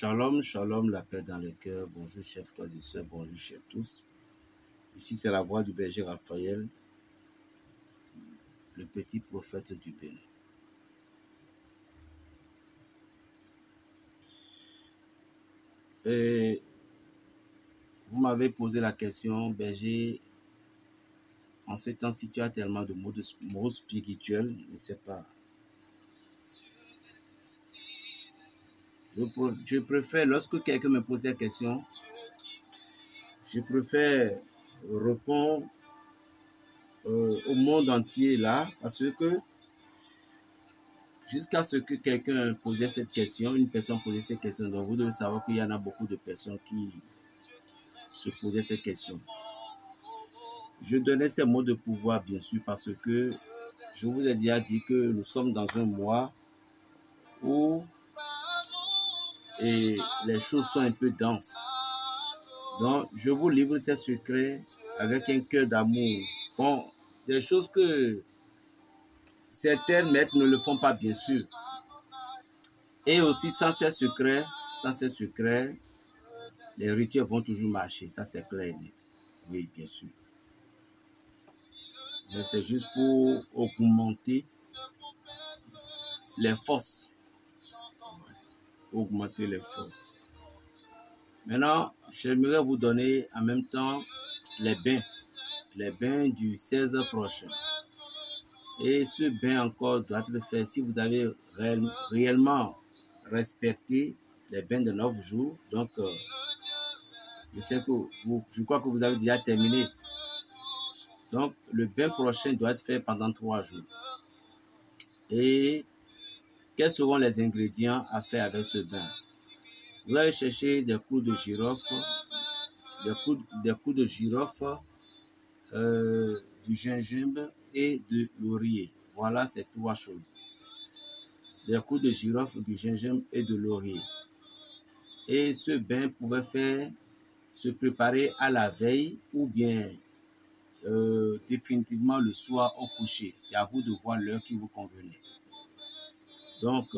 Shalom, shalom, la paix dans le cœur. Bonjour, chers frères et sœurs, bonjour, chers tous. Ici, c'est la voix du berger Raphaël, le petit prophète du Bénin. Et vous m'avez posé la question, berger, en ce temps-ci, tu as tellement de mots spirituels, je ne sais pas. Je préfère, lorsque quelqu'un me pose la question, je préfère répondre au monde entier là, parce que jusqu'à ce que quelqu'un posait cette question, une personne posait cette question, donc vous devez savoir qu'il y en a beaucoup de personnes qui se posaient cette question. Je donnais ces mots de pouvoir, bien sûr, parce que je vous ai déjà dit que nous sommes dans un mois où les choses sont un peu denses. Donc, je vous livre ces secrets avec un cœur d'amour. Bon, des choses que certains maîtres ne le font pas, bien sûr. Et aussi, sans ces secrets, les rituels vont toujours marcher. Ça, c'est clair et net. Oui, bien sûr. Mais c'est juste pour augmenter les forces. Augmenter les forces. Maintenant, j'aimerais vous donner en même temps les bains du 16 prochain. Et ce bain encore doit être fait si vous avez réellement respecté les bains de 9 jours. Donc, je sais que je crois que vous avez déjà terminé. Donc, le bain prochain doit être fait pendant 3 jours. Et quels seront les ingrédients à faire avec ce bain? Vous allez chercher des clous de girofle, des clous de girofle, du gingembre et de laurier. Voilà ces 3 choses. Des clous de girofle, du gingembre et de laurier. Et ce bain pouvait se préparer à la veille ou bien définitivement le soir au coucher. C'est à vous de voir l'heure qui vous convenait. Donc,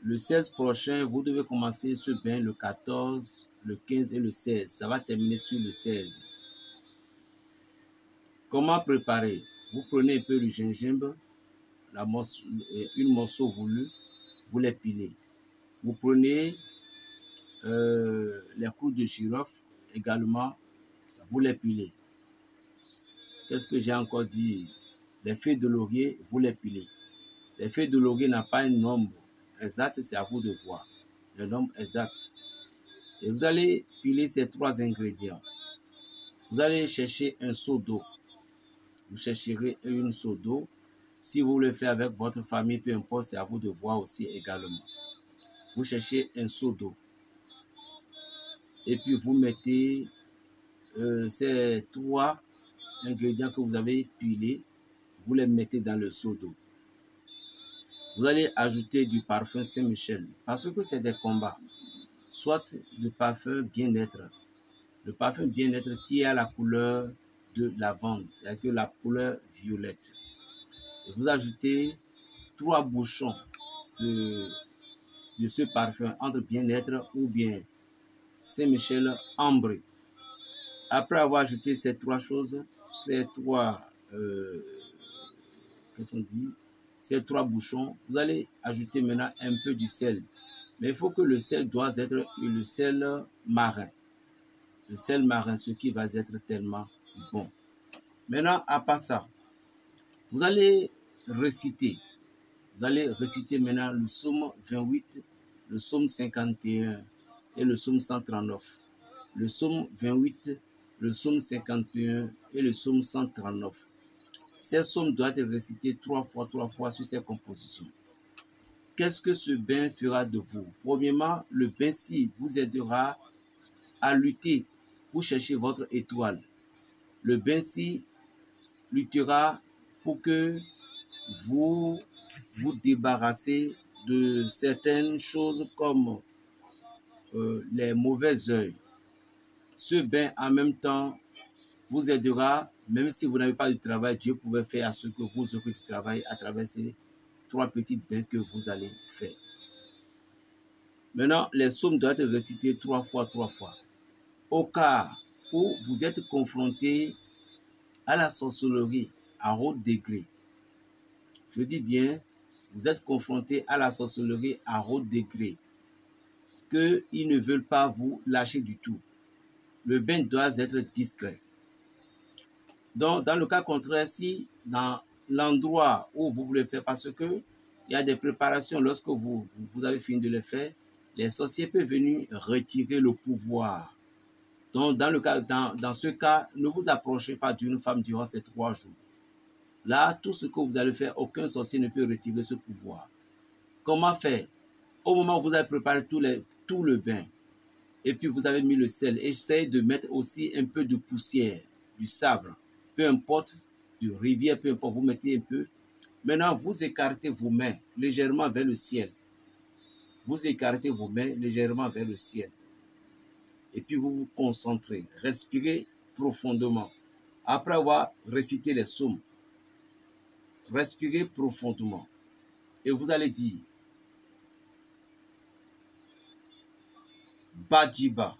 le 16 prochain, vous devez commencer ce bain le 14, le 15 et le 16. Ça va terminer sur le 16. Comment préparer? Vous prenez un peu de gingembre, une morceau voulu, vous les pilez. Vous prenez les clous de girofle également, vous les pilez. Qu'est-ce que j'ai encore dit? Les feuilles de laurier, vous les pilez. Les feuilles de laurier n'ont pas un nombre exact, c'est à vous de voir le nombre exact. Et vous allez piler ces 3 ingrédients. Vous allez chercher un seau d'eau. Vous chercherez une seau d'eau. Si vous le faites avec votre famille, peu importe, c'est à vous de voir aussi également. Vous cherchez un seau d'eau. Et puis vous mettez ces 3 ingrédients que vous avez pilés, vous les mettez dans le seau d'eau. Vous allez ajouter du parfum Saint-Michel, parce que c'est des combats. Soit du parfum bien-être. Le parfum bien-être qui a la couleur de lavande, c'est-à-dire la couleur violette. Et vous ajoutez 3 bouchons de ce parfum entre bien-être ou bien Saint-Michel ambré. Après avoir ajouté ces 3 choses, ces 3 bouchons, vous allez ajouter maintenant un peu du sel. Mais il faut que le sel doit être le sel marin. Le sel marin, ce qui va être tellement bon. Maintenant, à part ça, vous allez réciter. Vous allez réciter maintenant le psaume 28, le psaume 51 et le psaume 139. Le psaume 28, le psaume 51 et le psaume 139. Ces psaumes doivent être récités 3 fois sur ces compositions. Qu'est-ce que ce bain fera de vous? Premièrement, le bain-ci vous aidera à lutter pour chercher votre étoile. Le bain-ci luttera pour que vous vous débarrassez de certaines choses comme les mauvais œils. Ce bain en même temps vous aidera, même si vous n'avez pas de travail, Dieu pouvait faire à ce que vous aurez du travail à travers ces 3 petites bains que vous allez faire. Maintenant, les psaumes doivent être récités 3 fois, 3 fois. Au cas où vous êtes confronté à la sorcellerie à haut degré, je dis bien, vous êtes confronté à la sorcellerie à haut degré, qu'ils ne veulent pas vous lâcher du tout. Le bain doit être discret. Donc, dans le cas contraire, si dans l'endroit où vous voulez faire, parce que il y a des préparations, lorsque vous avez fini de les faire, les sorciers peuvent venir retirer le pouvoir. Donc, dans ce cas, ne vous approchez pas d'une femme durant ces 3 jours. Là, tout ce que vous allez faire, aucun sorcier ne peut retirer ce pouvoir. Comment faire? Au moment où vous avez préparé tout le bain, et puis vous avez mis le sel, essayez de mettre aussi un peu de poussière, du sable, peu importe, de rivière, peu importe, vous mettez un peu. Maintenant, vous écartez vos mains légèrement vers le ciel. Vous écartez vos mains légèrement vers le ciel. Et puis vous vous concentrez, respirez profondément. Après avoir récité les psaumes, respirez profondément. Et vous allez dire, Badjiba,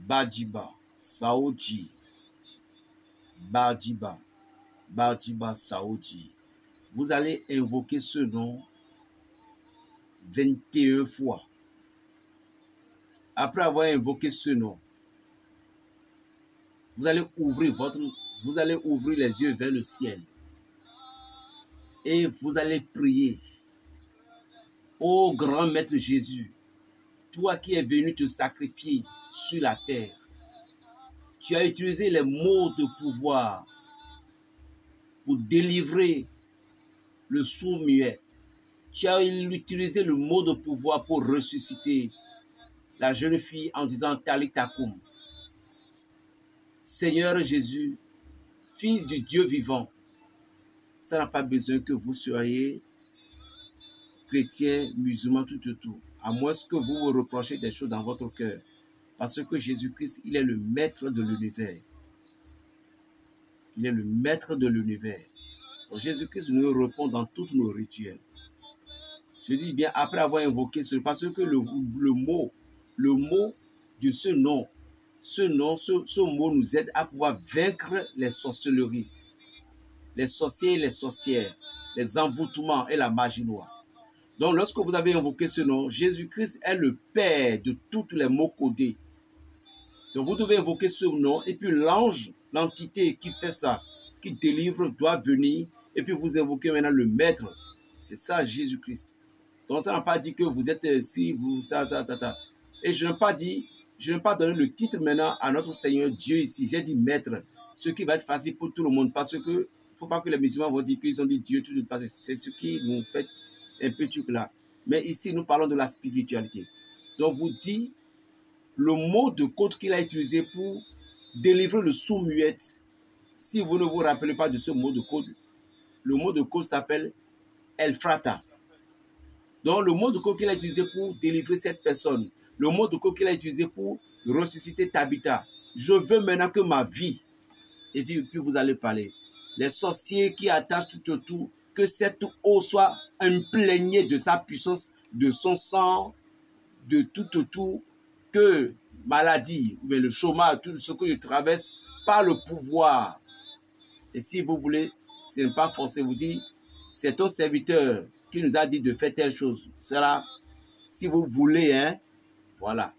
Badjiba, Saoji, Badjiba, Badjiba, Saoji. Vous allez invoquer ce nom 21 fois. Après avoir invoqué ce nom, vous allez ouvrir les yeux vers le ciel. Et vous allez prier. Ô grand maître Jésus, toi qui es venu te sacrifier sur la terre, tu as utilisé les mots de pouvoir pour délivrer le sourd-muet. Tu as utilisé le mot de pouvoir pour ressusciter la jeune fille en disant Talitha koum. Seigneur Jésus, Fils du Dieu vivant, ça n'a pas besoin que vous soyez chrétien, musulman, tout. À moins que vous vous reprochez des choses dans votre cœur. Parce que Jésus-Christ, il est le maître de l'univers. Il est le maître de l'univers. Jésus-Christ nous répond dans tous nos rituels. Je dis bien après avoir invoqué ce, parce que le mot de ce mot nous aide à pouvoir vaincre les sorcelleries, les sorciers et les sorcières, les envoûtements et la magie noire. Donc, lorsque vous avez invoqué ce nom, Jésus-Christ est le Père de toutes les mots codés. Donc, vous devez invoquer ce nom et puis l'ange, l'entité qui fait ça, qui délivre, doit venir et puis vous invoquez maintenant le Maître. C'est ça, Jésus-Christ. Donc, ça n'a pas dit que vous êtes si, vous, ça. Et je n'ai pas donné le titre maintenant à notre Seigneur Dieu ici. J'ai dit Maître, ce qui va être facile pour tout le monde parce que il ne faut pas que les musulmans vont dire qu'ils ont dit Dieu, tout, parce que c'est ce qui nous fait un peu truc là. Mais ici, nous parlons de la spiritualité. Donc, vous dites le mot de code qu'il a utilisé pour délivrer le sourd-muet. Si vous ne vous rappelez pas de ce mot de code, le mot de code s'appelle Elfrata. Donc, le mot de code qu'il a utilisé pour délivrer cette personne, le mot de code qu'il a utilisé pour ressusciter Tabitha. Je veux maintenant que ma vie, et puis vous allez parler, les sorciers qui attachent tout autour, que cette eau soit imprégnée de sa puissance, de son sang, de tout autour, que maladie, mais le chômage, tout ce que je traverse, par le pouvoir. Et si vous voulez, ce n'est pas forcé, vous dire, c'est ton serviteur qui nous a dit de faire telle chose. Cela, si vous voulez, hein, voilà.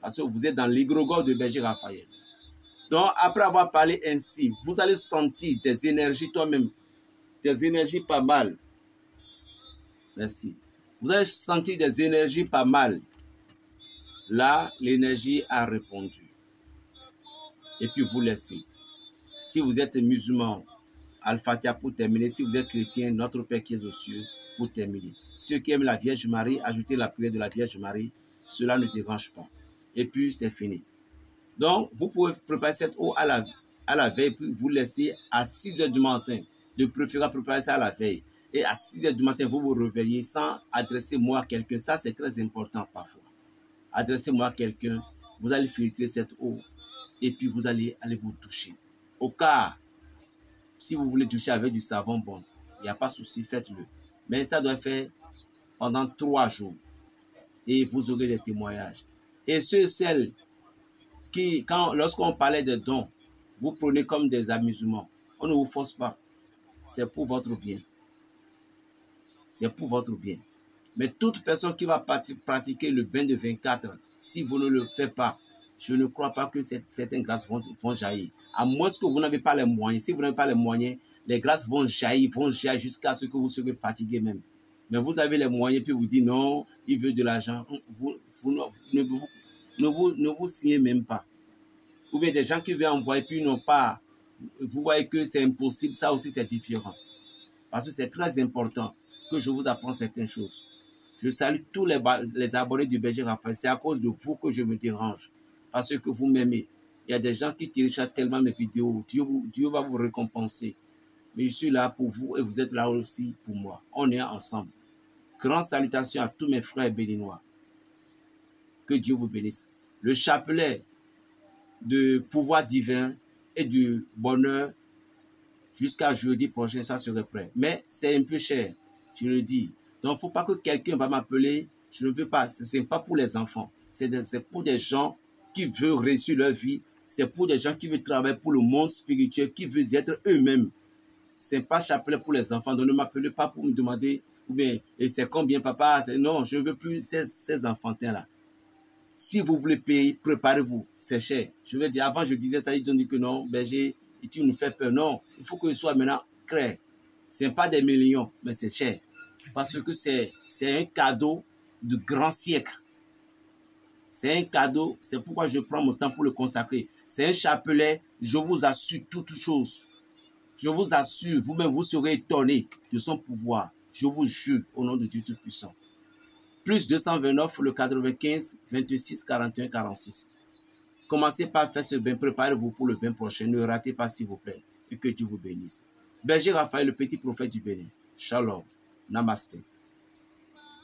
Parce que vous êtes dans l'égrégore de Berger Raphaël. Donc, après avoir parlé ainsi, vous allez sentir des énergies toi-même, des énergies pas mal. Merci. Vous allez sentir des énergies pas mal. Là, l'énergie a répondu. Et puis vous laissez. Si vous êtes musulman, Al-Fatiha pour terminer. Si vous êtes chrétien, Notre Père qui est aux cieux pour terminer. Ceux qui aiment la Vierge Marie, ajoutez la prière de la Vierge Marie. Cela ne dérange pas. Et puis c'est fini. Donc, vous pouvez préparer cette eau à la veille, puis vous laissez à 6 h du matin. De préférence, préparer ça à la veille. Et à 6 h du matin, vous vous réveillez sans adresser moi à quelqu'un. Ça, c'est très important parfois. Adressez-moi à quelqu'un. Vous allez filtrer cette eau. Et puis, vous allez vous toucher. Au cas, si vous voulez toucher avec du savon bon, il n'y a pas de souci, faites-le. Mais ça doit faire pendant 3 jours. et vous aurez des témoignages. Et celles qui, lorsqu'on parlait de dons, vous prenez comme des amusements. On ne vous force pas. C'est pour votre bien. C'est pour votre bien. Mais toute personne qui va pratiquer le bain de 24, si vous ne le faites pas, je ne crois pas que certaines grâces vont jaillir. À moins que vous n'avez pas les moyens. Si vous n'avez pas les moyens, les grâces vont jaillir jusqu'à ce que vous serez fatigué même. Mais vous avez les moyens, puis vous dites non, il veut de l'argent. Ne vous signez même pas. Ou bien des gens qui veulent envoyer, puis n'ont pas. Vous voyez que c'est impossible, ça aussi c'est différent. Parce que c'est très important que je vous apprends certaines choses. Je salue tous les abonnés du Berger Raphaël. C'est à cause de vous que je me dérange. Parce que vous m'aimez. Il y a des gens qui téléchargent tellement mes vidéos. Dieu va vous récompenser. Mais je suis là pour vous et vous êtes là aussi pour moi. On est ensemble. Grande salutation à tous mes frères béninois. Que Dieu vous bénisse. Le chapelet de pouvoir divin et du bonheur jusqu'à jeudi prochain, ça serait prêt. Mais c'est un peu cher, je le dis. Donc, il ne faut pas que quelqu'un va m'appeler. Je ne veux pas. Ce n'est pas pour les enfants. C'est pour des gens qui veulent réussir leur vie. C'est pour des gens qui veulent travailler pour le monde spirituel, qui veulent être eux-mêmes. Ce n'est pas chapelet pour les enfants. Donc, ne m'appelez pas pour me demander, ou bien, et c'est combien, papa? Non, je ne veux plus ces enfantins-là. Si vous voulez payer, préparez-vous. C'est cher. Je vais dire, avant, je disais ça, ils ont dit que non, Berger, et tu nous fais peur. Non, il faut que ce soit maintenant clair. Ce n'est pas des millions, mais c'est cher. Parce que c'est un cadeau de grand siècle. C'est un cadeau, c'est pourquoi je prends mon temps pour le consacrer. C'est un chapelet, je vous assure toutes choses. Je vous assure, vous-même, vous serez étonnés de son pouvoir. Je vous jure, au nom de Dieu Tout-Puissant. Plus 229, le 95, 26, 41, 46. Commencez par faire ce bain. Préparez-vous pour le bain prochain. Ne ratez pas, s'il vous plaît. Et que Dieu vous bénisse. Berger Raphaël, le petit prophète du Bénin. Shalom. Namaste.